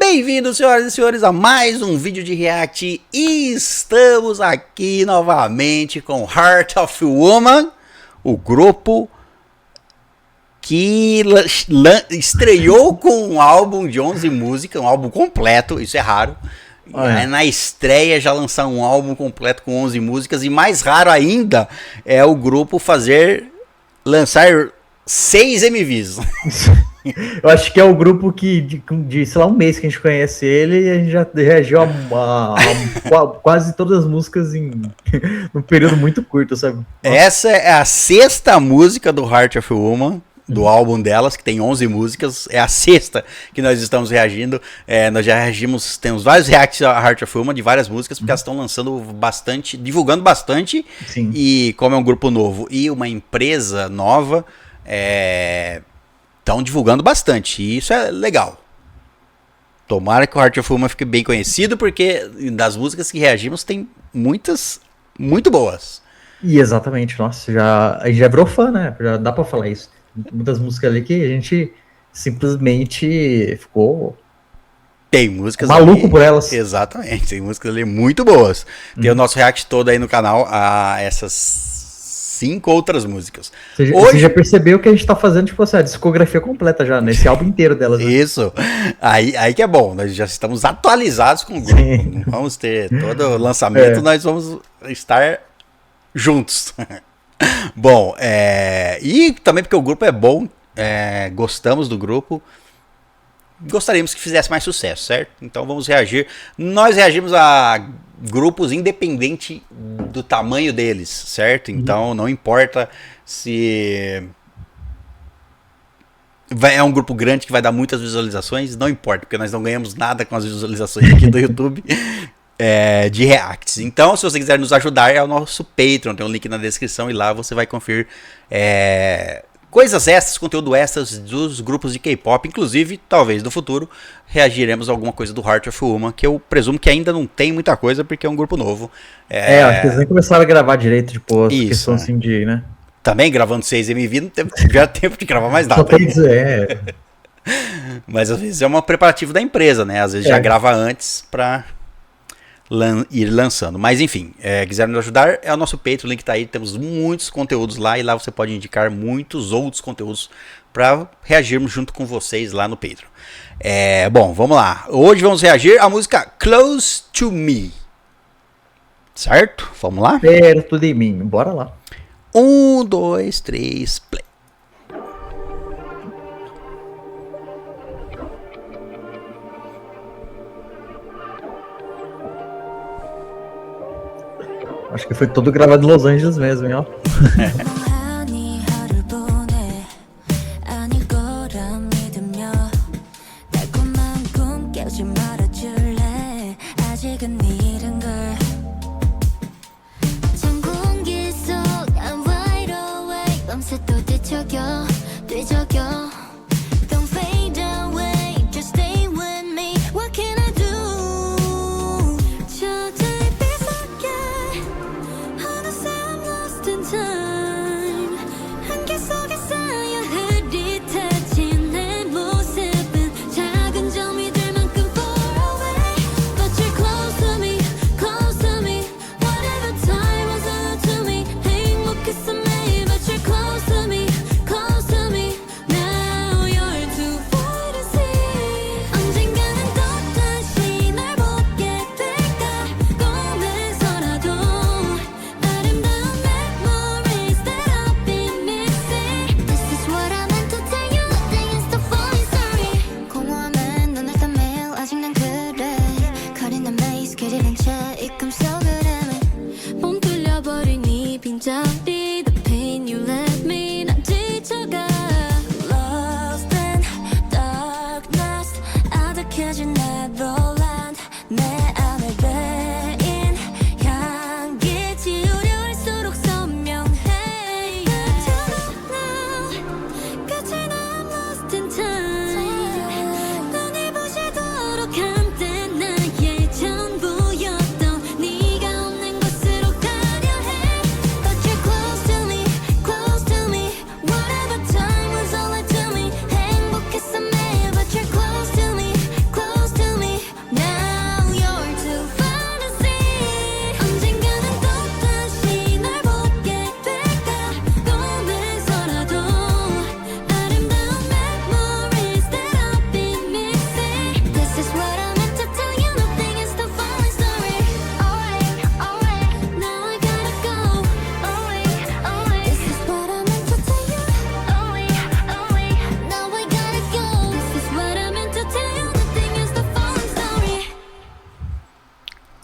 Bem-vindos, senhoras e senhores, a mais um vídeo de react. E estamos aqui novamente com Heart of Woman, o grupo que estreou com um álbum de 11 músicas, um álbum completo, isso é raro. Na estreia já lançar um álbum completo com 11 músicas, e mais raro ainda é o grupo lançar 6 MVs. Eu acho que é o grupo que, de sei lá, um mês que a gente conhece ele, e a gente já reagiu a quase todas as músicas num período muito curto, sabe? Essa é a 6ª música do Heart of Woman, do álbum delas, que tem 11 músicas. É a 6ª que nós estamos reagindo. Nós já reagimos, temos vários reacts a Heart of Woman de várias músicas, porque elas estão lançando bastante, divulgando bastante. Sim. E como é um grupo novo e uma empresa nova, estão divulgando bastante, e isso é legal. Tomara que o Heart of Woman fique bem conhecido, porque das músicas que reagimos tem muitas muito boas. E exatamente, nossa, a gente já virou fã, né? Já dá pra falar isso. Muitas músicas ali que a gente simplesmente ficou Tem músicas maluco ali, por elas. Exatamente, tem músicas ali muito boas. Tem o nosso react todo aí no canal a essas 5 outras músicas. Você já percebeu que a gente tá fazendo, tipo assim, a discografia completa já, nesse álbum inteiro delas. Né? Isso. Aí que é bom, nós já estamos atualizados com o grupo. Sim. Vamos ter todo o lançamento, nós vamos estar juntos. Bom, e também porque o grupo é bom, gostamos do grupo, gostaríamos que fizesse mais sucesso, certo? Então vamos reagir. Nós reagimos a grupos independente do tamanho deles, certo? Então não importa se é um grupo grande que vai dar muitas visualizações, não importa, porque nós não ganhamos nada com as visualizações aqui do YouTube de reacts. Então, se você quiser nos ajudar, é o nosso Patreon, tem um link na descrição, e lá você vai conferir coisas extras, conteúdo extras dos grupos de K-pop. Inclusive, talvez no futuro reagiremos a alguma coisa do Heart of Woman, que eu presumo que ainda não tem muita coisa, porque é um grupo novo. Acho que eles nem começaram a gravar direito, tipo, essa questão assim de, né? Também gravando 6 MV, não tiveram tempo de gravar mais nada. Só tem dizer, Mas às vezes é um preparativo da empresa, né? Às vezes já grava antes pra ir lançando. Mas enfim, quiser nos ajudar, é o nosso Patreon, o link tá aí, temos muitos conteúdos lá, e lá você pode indicar muitos outros conteúdos para reagirmos junto com vocês lá no Patreon. Bom, vamos lá. Hoje vamos reagir à música Close to Me. Certo? Vamos lá? Perto de mim, bora lá. 1, 2, 3, play. Acho que foi todo gravado em Los Angeles mesmo, hein, ó.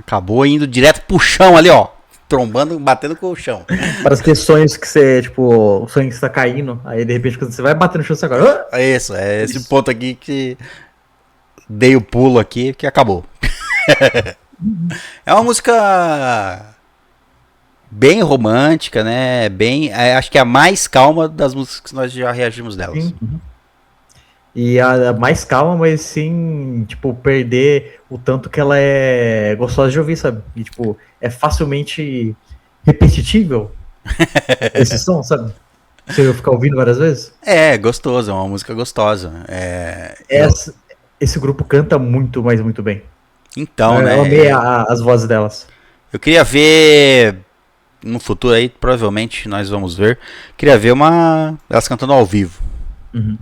Acabou indo direto pro chão ali, ó. Trombando, batendo com o chão. Parece que sonhos que você, tipo, o sonho que você tá caindo, aí de repente quando você vai bater no chão, você agora. É isso, é esse ponto aqui que dei o pulo aqui que acabou. É uma música bem romântica, né? Bem, acho que é a mais calma das músicas que nós já reagimos delas. Sim. E a mais calma, mas sem, tipo, perder o tanto que ela é gostosa de ouvir, sabe? E, tipo, é facilmente repetitível esse som, sabe? Se eu ficar ouvindo várias vezes. É, gostoso, é uma música gostosa. Esse grupo canta muito, mas muito bem. Então, né? Eu amei as vozes delas. Eu queria ver no futuro aí, provavelmente nós vamos ver. Queria ver elas cantando ao vivo. Uhum.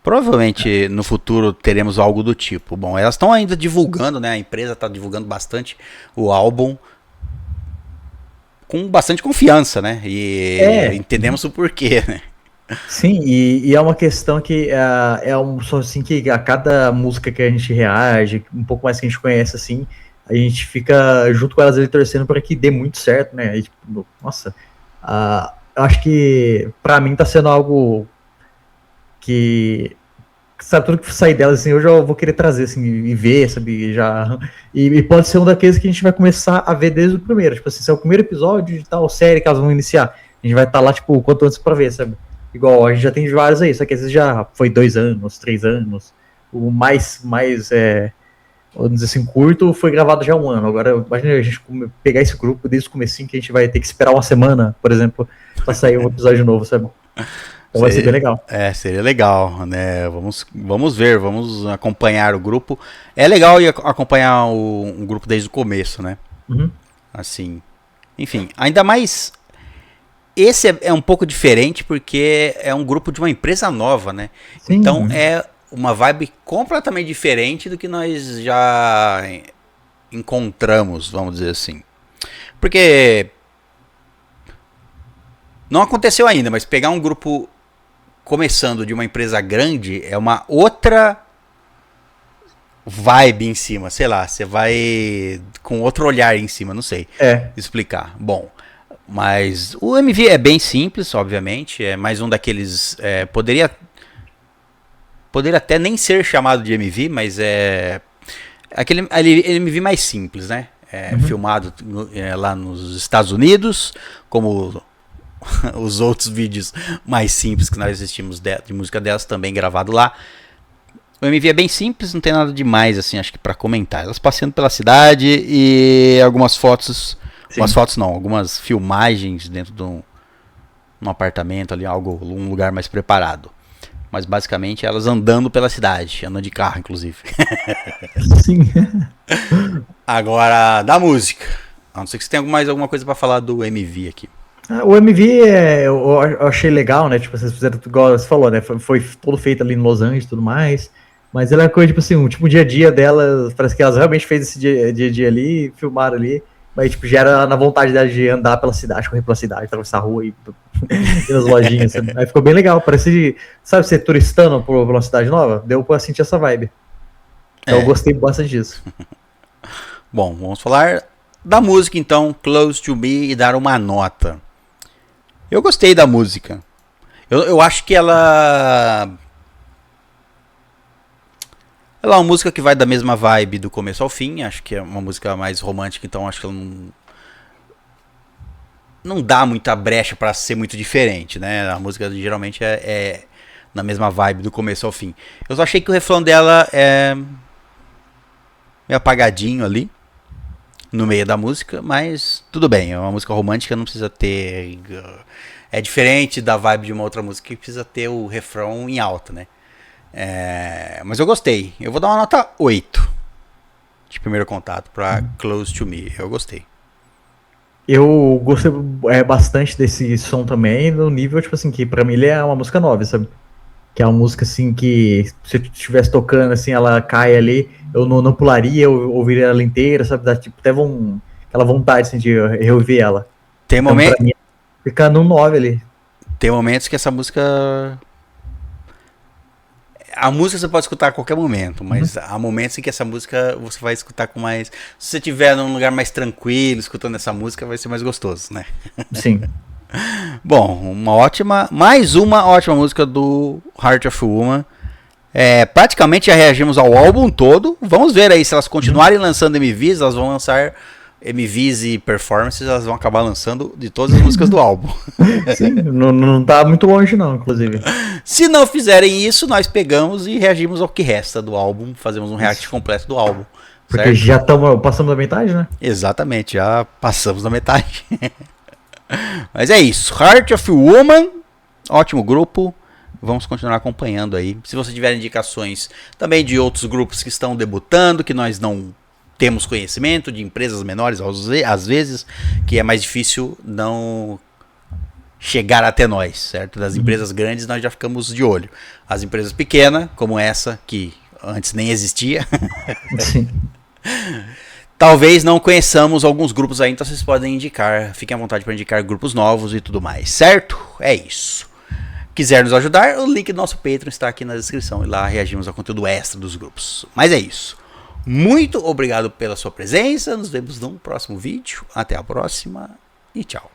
Provavelmente no futuro teremos algo do tipo. Bom, elas estão ainda divulgando, né? A empresa está divulgando bastante o álbum com bastante confiança, né? E entendemos o porquê, né? Sim, e é uma questão que é um só assim que a cada música que a gente reage, um pouco mais que a gente conhece assim, a gente fica junto com elas ali torcendo para que dê muito certo, né? E, tipo, nossa, eu acho que pra mim tá sendo algo que, sabe, tudo que sair delas assim, eu já vou querer trazer assim e ver, sabe, já e pode ser um daqueles que a gente vai começar a ver desde o primeiro, tipo assim, se é o primeiro episódio de tal série que elas vão iniciar, a gente vai estar lá tipo quanto antes pra ver, sabe? Igual, a gente já tem vários aí, só que às vezes já foi 2 anos, 3 anos. O mais vamos dizer assim, curto foi gravado já há 1 ano. Agora, imagina a gente pegar esse grupo desde o comecinho que a gente vai ter que esperar uma semana, por exemplo, pra sair um episódio novo, sabe? Então vai ser bem legal. Seria legal, né? Vamos ver, vamos acompanhar o grupo. É legal acompanhar um grupo desde o começo, né? Uhum. Assim, enfim, ainda mais... Esse é um pouco diferente porque é um grupo de uma empresa nova, né? Sim. Então é uma vibe completamente diferente do que nós já encontramos, vamos dizer assim. Porque não aconteceu ainda, mas pegar um grupo começando de uma empresa grande é uma outra vibe em cima, sei lá, você vai com outro olhar em cima, não sei explicar. Bom, mas o MV é bem simples, obviamente. É mais um daqueles. Poderia até nem ser chamado de MV, mas é aquele MV mais simples, né? Filmado lá nos Estados Unidos, como os outros vídeos mais simples que nós assistimos de música delas, também gravado lá. O MV é bem simples, não tem nada demais, assim, acho que pra comentar. Elas passeando pela cidade e algumas fotos. Sim. Umas fotos não, algumas filmagens dentro de um apartamento ali, um lugar mais preparado. Mas basicamente elas andando pela cidade, andando de carro, inclusive. Sim. Agora, da música. A não ser que você tenha mais alguma coisa pra falar do MV aqui. O MV eu achei legal, né? Tipo, vocês fizeram, igual você falou, né? Foi todo feito ali em Los Angeles e tudo mais. Mas ela é uma coisa, tipo assim, tipo, o dia a dia delas, parece que elas realmente fez esse dia a dia ali, filmaram ali. Mas, tipo, gera na vontade dela de andar pela cidade, correr pela cidade, atravessar a rua e ir nas lojinhas. Sabe? Aí ficou bem legal. Parece, sabe, ser turistando por uma cidade nova? Deu pra sentir essa vibe. Então eu gostei bastante disso. Bom, vamos falar da música, então, Close to Me, e dar uma nota. Eu gostei da música. Eu acho que ela é uma música que vai da mesma vibe do começo ao fim. Acho que é uma música mais romântica, então acho que ela não dá muita brecha pra ser muito diferente, né? A música geralmente é na mesma vibe do começo ao fim. Eu só achei que o refrão dela é meio apagadinho ali no meio da música, mas tudo bem, é uma música romântica, não precisa ter... É diferente da vibe de uma outra música que precisa ter o refrão em alta, né? Mas eu gostei. Eu vou dar uma nota 8 de primeiro contato pra Close to Me. Eu gostei. Eu gostei bastante desse som também, no nível, tipo assim, que pra mim ele é uma música nova, sabe? Que é uma música assim que se eu estivesse tocando assim, ela cai ali, eu não pularia, eu ouviria ela inteira, sabe? Dá tipo até aquela vontade assim, de reouvir ela. Tem então, momento... pra mim, fica no 9 ali. Tem momentos que essa música A música você pode escutar a qualquer momento, mas há momentos em que essa música você vai escutar com mais... Se você estiver num lugar mais tranquilo, escutando essa música, vai ser mais gostoso, né? Sim. Bom, mais uma ótima música do Heart of Woman. Praticamente já reagimos ao álbum todo. Vamos ver aí se elas continuarem lançando MVs, elas vão lançar MVs e performances, elas vão acabar lançando de todas as músicas do álbum. Sim, não tá muito longe não, inclusive. Se não fizerem isso, nós pegamos e reagimos ao que resta do álbum, fazemos um react completo do álbum. Porque certo? já passamos da metade, né? Exatamente, já passamos da metade. Mas é isso, Heart of Woman, ótimo grupo. Vamos continuar acompanhando aí. Se você tiver indicações também de outros grupos que estão debutando, que nós não temos conhecimento, de empresas menores, às vezes, que é mais difícil não chegar até nós, certo? Das empresas grandes nós já ficamos de olho. As empresas pequenas, como essa, que antes nem existia, Sim. talvez não conheçamos alguns grupos aí, então vocês podem indicar, fiquem à vontade para indicar grupos novos e tudo mais, certo? É isso. Quiser nos ajudar, o link do nosso Patreon está aqui na descrição e lá reagimos ao conteúdo extra dos grupos. Mas é isso. Muito obrigado pela sua presença. Nos vemos no próximo vídeo. Até a próxima e tchau.